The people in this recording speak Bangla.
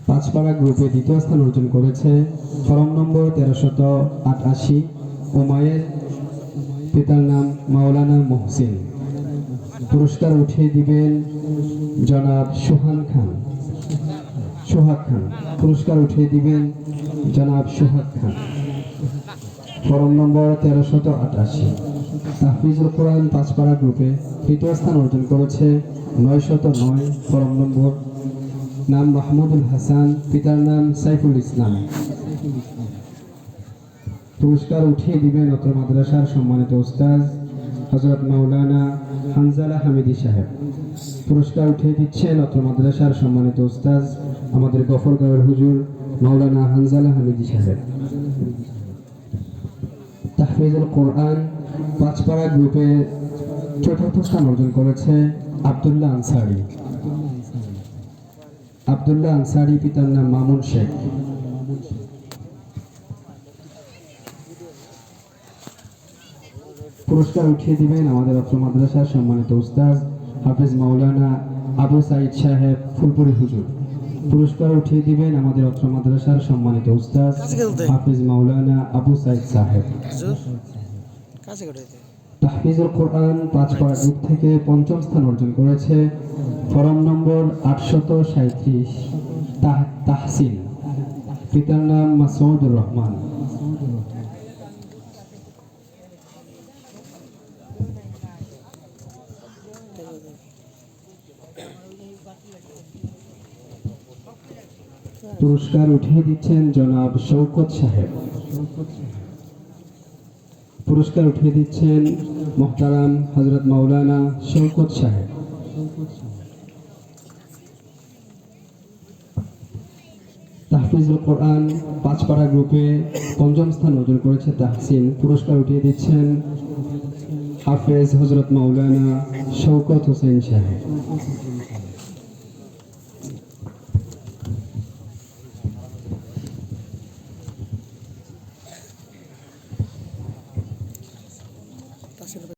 পাঁচপাড়া গ্রুপে দ্বিতীয় স্থান অর্জন করেছে ফরম নম্বর 1388 উমায়ের, পিতার নাম মাওলানা মোহসিন। পুরস্কার উঠিয়ে দিবেন জনাব সোহাগ খান। পুরস্কার উঠিয়ে দিবেন জনাব সোহাগ খান। ফরম নম্বর 1388। তাহফিজুল কোরআন পাঁচপাড়া গ্রুপে তৃতীয় স্থান অর্জন করেছে 909 ফরম নম্বর, নাম মাহমুদুল হাসান, পিতার নাম সাইফুল ইসলাম। পুরস্কার উঠিয়ে দিবেন অত্র মাদ্রাসার সম্মানিত উস্তাদ হযরত মাওলানা হানজালা হামিদি সাহেব। পুরস্কার উঠিয়ে দিচ্ছেন অত্র মাদ্রাসার সম্মানিত উস্তাদ আমাদের গফরগাঁওয়ের হুজুর মাওলানা হানজালা হামিদি সাহেব। তাহফিজুল কোরআন পাঁচপাড়া গ্রুপে চতুর্থ স্থান অর্জন করেছে আব্দুল্লাহ আনসারী, পিতার নাম মামুন শেখ। পুরস্কার উঠিয়ে দিবেন আমাদের অত্র মাদ্রাসার সম্মানিত উস্তাদ হাফেজ মাওলানা আবু সাইদ সাহেব ফুলপুরি হুজুর। পুরস্কার উঠিয়ে দিবেন আমাদের অত্র মাদ্রাসার সম্মানিত উস্তাদ হাফেজ মাওলানা আবু সাইদ সাহেব। তাহফিজুল কোরআন পাঁচপাড়া গ্রুপ থেকে পঞ্চম স্থান অর্জন করেছে ফরম নম্বর 837 তাহসিন, পিতার নাম মাসউদুর রহমান। পুরস্কার উঠিয়ে দিচ্ছেন জনাব শওকত সাহেব। পুরস্কার উঠিয়ে দিচ্ছেন মোহতারাম হযরত মাওলানা শওকত সাহেব। তাহফিজুল কোরআন পাঁচপাড়া গ্রুপে পঞ্চম স্থান অর্জন করেছে তাহসিন। পুরস্কার উঠিয়ে দিচ্ছেন হাফেজ হযরত মাওলানা শওকত হোসেন সাহেব।